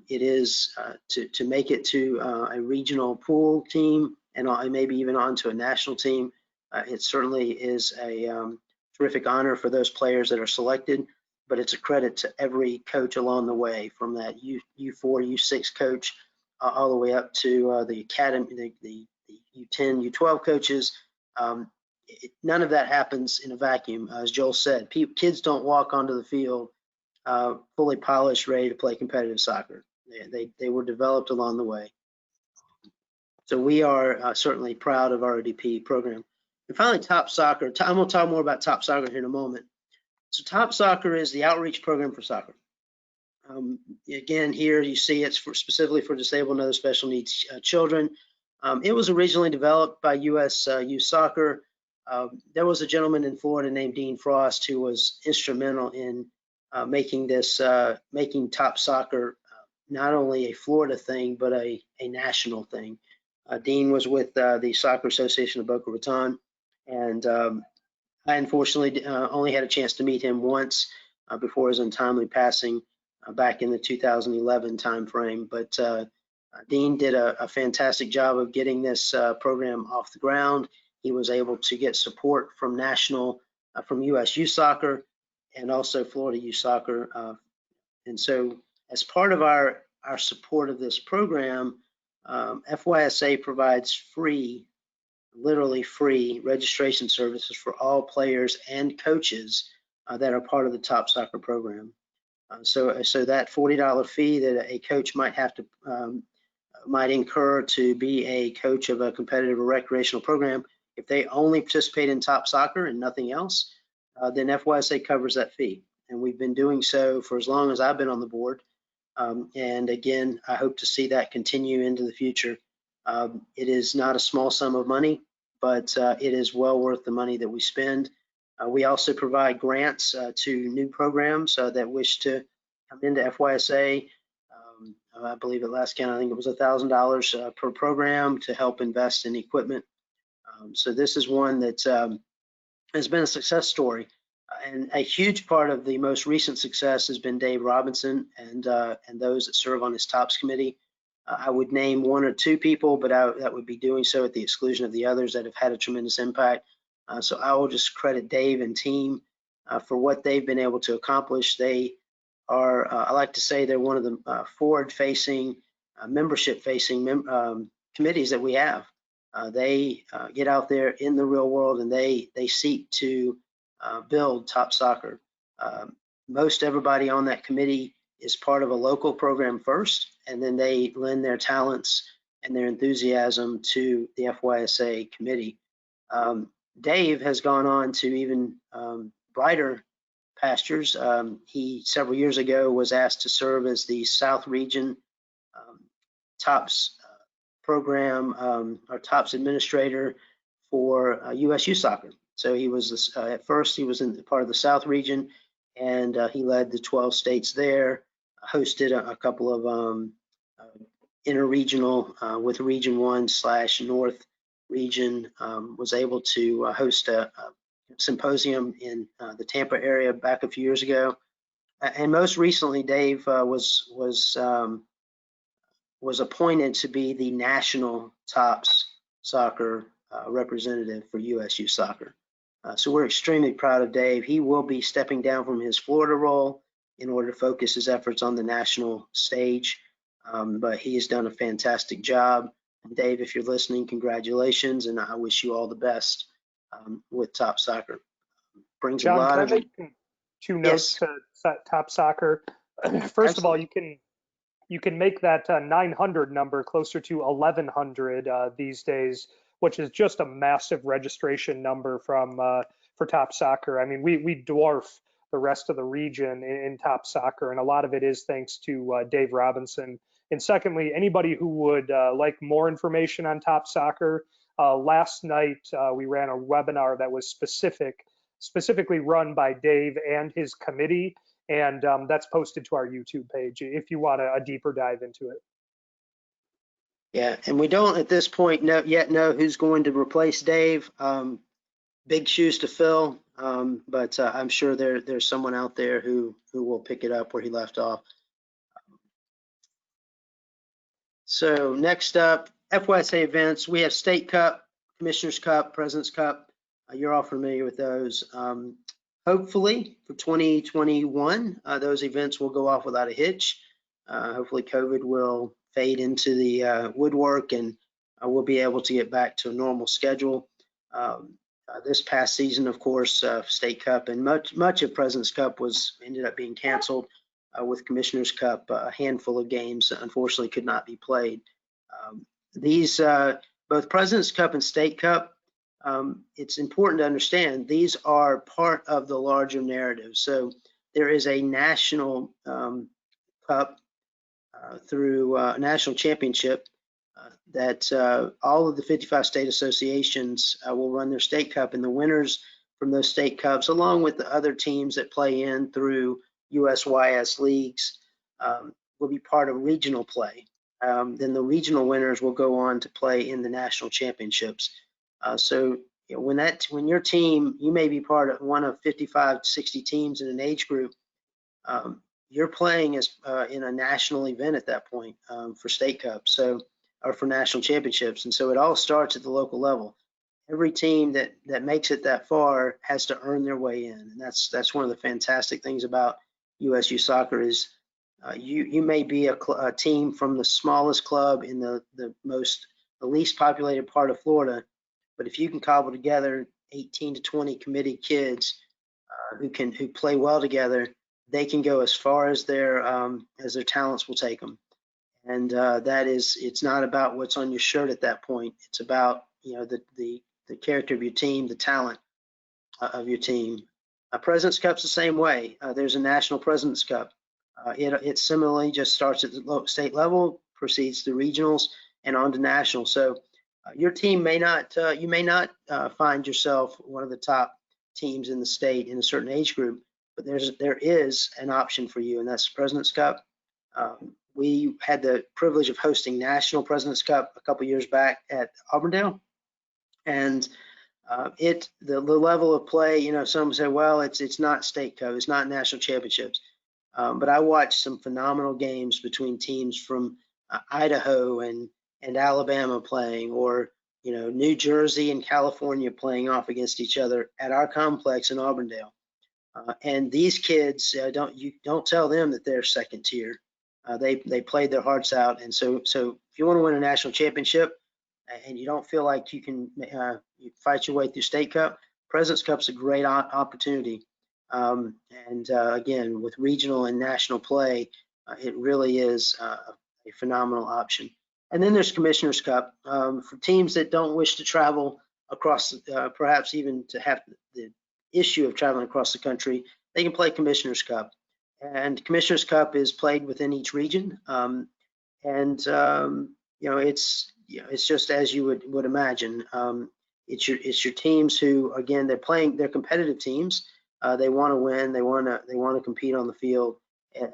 A: It is to make it to a regional pool team and maybe even onto a national team. It certainly is a terrific honor for those players that are selected, but it's a credit to every coach along the way, from that U4, U6 coach all the way up to the academy, the U10, U12 coaches. None of that happens in a vacuum. As Joel said, kids don't walk onto the field fully polished, ready to play competitive soccer. They were developed along the way. So we are certainly proud of our ODP program. And finally, TOPSoccer. I'm going to talk more about TOPSoccer here in a moment. So TOPSoccer is the outreach program for soccer. Again, here you see it's specifically for disabled and other special needs children. It was originally developed by US Youth Soccer. There was a gentleman in Florida named Dean Frost who was instrumental in making TOPSoccer not only a Florida thing, but a national thing. Dean was with the Soccer Association of Boca Raton, and I unfortunately only had a chance to meet him once before his untimely passing back in the 2011 timeframe. But Dean did a fantastic job of getting this program off the ground. He was able to get support from from US Youth Soccer and also Florida Youth Soccer. And so as part of our support of this program, FYSA provides free, literally free registration services for all players and coaches that are part of the TOPSoccer program. So that $40 fee that a coach might incur to be a coach of a competitive or recreational program, if they only participate in TOPSoccer and nothing else, then FYSA covers that fee. And we've been doing so for as long as I've been on the board. And again, I hope to see that continue into the future. It is not a small sum of money, but it is well worth the money that we spend. We also provide grants to new programs that wish to come into FYSA. I believe at last count, I think it was $1,000 per program to help invest in equipment. So this is one that has been a success story. And a huge part of the most recent success has been Dave Robinson and those that serve on his TOPS committee. I would name one or two people, but that would be doing so at the exclusion of the others that have had a tremendous impact. So I will just credit Dave and team for what they've been able to accomplish. They are, I like to say, they're one of the forward-facing, membership-facing committees that we have. They get out there in the real world and they seek to build TOPSoccer. Most everybody on that committee is part of a local program first, and then they lend their talents and their enthusiasm to the FYSA committee. Dave has gone on to even brighter pastures. He, several years ago, was asked to serve as the South Region TOPS program or TOPS administrator for US Youth Soccer. So he was at first he was in part of the South region, and he led the 12 states there. Hosted a couple of interregional with Region 1/North region. Was able to host a symposium in the Tampa area back a few years ago. And most recently, Dave was appointed to be the national TOPSoccer representative for US Youth Soccer. So we're extremely proud of Dave. He will be stepping down from his Florida role in order to focus his efforts on the national stage. But he has done a fantastic job. And Dave, if you're listening, congratulations, and I wish you all the best with TOPSoccer. Brings
B: John,
A: a lot
B: can I
A: of
B: make two notes to TOPSoccer? First of all, you can make that 900 number closer to 1100 these days, which is just a massive registration number for TOPSoccer. I mean, we dwarf the rest of the region in TOPSoccer, and a lot of it is thanks to Dave Robinson And secondly, anybody who would like more information on TOPSoccer, last night we ran a webinar that was specifically run by Dave and his committee, and that's posted to our YouTube page if you want a deeper dive into it.
A: Yeah, and we don't at this point yet know who's going to replace Dave. Big shoes to fill, but I'm sure there's someone out there who will pick it up where he left off. So next up, FYSA events. We have State Cup, Commissioner's Cup, President's Cup. You're all familiar with those. Hopefully for 2021, those events will go off without a hitch. Hopefully COVID will fade into the woodwork, and we'll be able to get back to a normal schedule. This past season, of course, State Cup and much of President's Cup ended up being canceled. With Commissioner's Cup, a handful of games unfortunately could not be played. These both President's Cup and State Cup, it's important to understand these are part of the larger narrative. So there is a national cup through a national championship that all of the 55 state associations will run their State Cup, and the winners from those State Cups, along with the other teams that play in through USYS leagues, will be part of regional play. Then the regional winners will go on to play in the national championships. So you know, when your team, you may be part of one of 55 to 60 teams in an age group, you're playing as in a national event at that point for State Cup, or for national championships. And so it all starts at the local level. Every team that makes it that far has to earn their way in, and that's one of the fantastic things about USU soccer is you may be a team from the smallest club in the least populated part of Florida, but if you can cobble together 18 to 20 committed kids who play well together, they can go as far as their talents will take them. And it's not about what's on your shirt at that point. It's about the character of your team, the talent of your team. President's Cup's the same way. There's a National President's Cup. It similarly just starts at the state level, proceeds to regionals, and on to national. So your team you may not find yourself one of the top teams in the state in a certain age group, but there is an option for you, and that's the President's Cup. We had the privilege of hosting National President's Cup a couple years back at Auburndale, and the level of play, some say, well, it's not State Cup, it's not national championships, but I watched some phenomenal games between teams from Idaho and Alabama playing, or New Jersey and California playing off against each other at our complex in Auburndale. And these kids, don't tell them that they're second tier. They played their hearts out, and so if you want to win a national championship and you don't feel like you can you fight your way through State Cup, President's Cup's a great opportunity. Again, with regional and national play, it really is a phenomenal option. And then there's Commissioner's Cup for teams that don't wish to travel across, perhaps even to have the issue of traveling across the country. They can play Commissioner's Cup, and Commissioner's Cup is played within each region. It's just as you would imagine. It's your teams who, again, they're competitive teams. They want to win. They want to compete on the field,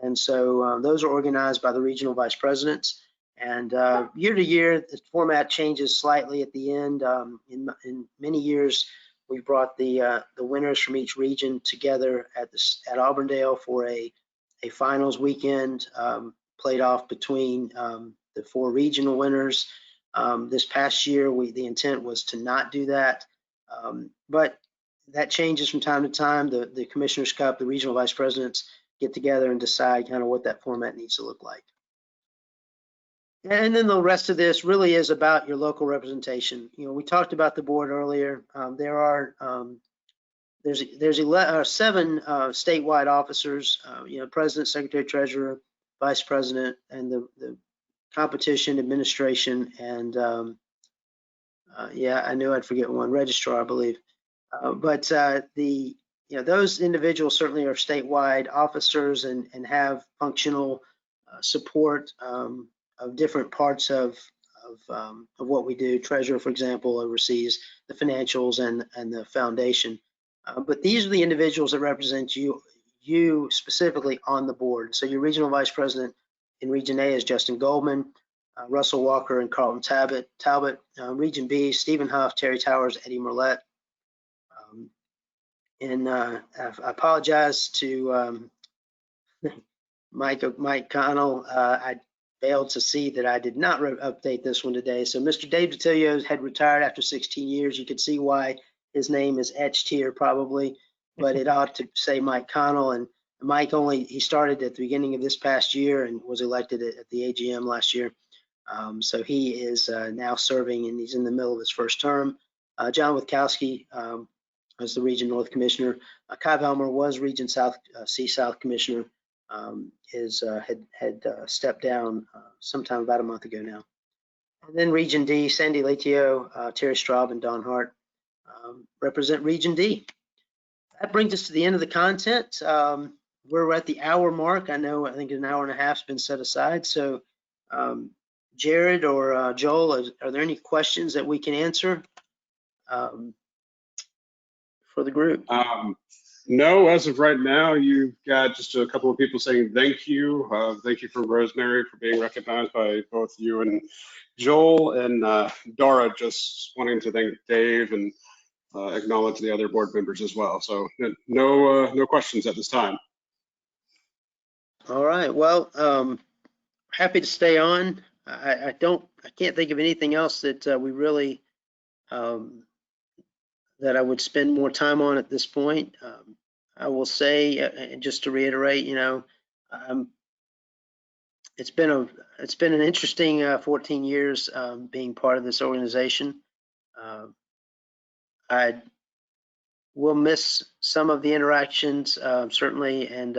A: and so those are organized by the regional vice presidents. And year to year, the format changes slightly at the end. In many years, we brought the winners from each region together at Auburndale for a finals weekend, played off between the 4 regional winners. This past year, the intent was to not do that, but that changes from time to time. The Commissioner's Cup, the regional vice presidents get together and decide kind of what that format needs to look like. And then the rest of this really is about your local representation. We talked about the board earlier. There's 7 statewide officers. President, secretary, treasurer, vice president, and the competition administration, and I knew I'd forget one, registrar, I believe. But those individuals certainly are statewide officers and have functional support different parts of what we do. Treasurer, for example, oversees the financials and the foundation. But these are the individuals that represent you specifically on the board. So your regional vice president in Region A is Justin Goldman, Russell Walker and Carlton Talbot. Region B, Stephen Huff, Terry Towers, Eddie Merlette. And I apologize to Mike Connell. I failed to see that I did not update this one today. So Mr. Dave DeTilio had retired after 16 years. You can see why his name is etched here probably, but it ought to say Mike Connell. And Mike he started at the beginning of this past year and was elected at the AGM last year. So he is now serving, and he's in the middle of his first term. John Witkowski as the Region North Commissioner. Kai Velmer was Region South C-South Commissioner. Had stepped down sometime about a month ago now. And then Region D, Sandy Latio, Terry Straub, and Don Hart represent Region D. That brings us to the end of the content. We're at the hour mark. I think an hour and a half has been set aside. So Jared or Joel, are there any questions that we can answer for the group?
C: No, as of right now, you've got just a couple of people saying thank you. Thank you for Rosemary for being recognized by both you and Joel, and Dora just wanting to thank Dave and acknowledge the other board members as well. So no questions at this time.
A: All right. Well, happy to stay on. I can't think of anything else that we really that I would spend more time on at this point. I will say, just to reiterate, it's been an interesting 14 years being part of this organization. I will miss some of the interactions, certainly, and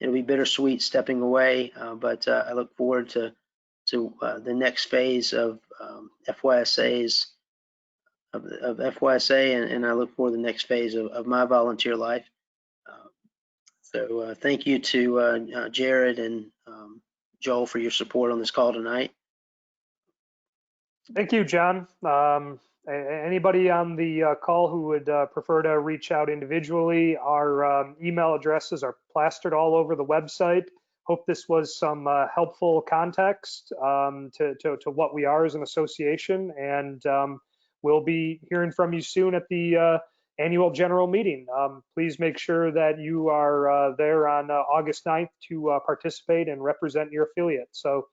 A: it'll be bittersweet stepping away. But I look forward to the next phase of FYSA's. Of FYSA, and I look forward to the next phase of my volunteer life. So thank you to Jared and Joel for your support on this call tonight.
B: Thank you, John. Anybody on the call who would prefer to reach out individually, our email addresses are plastered all over the website. Hope this was some helpful context to what we are as an association, and we'll be hearing from you soon at the annual general meeting. Please make sure that you are there on August 9th to participate and represent your affiliate. So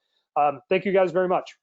B: thank you guys very much.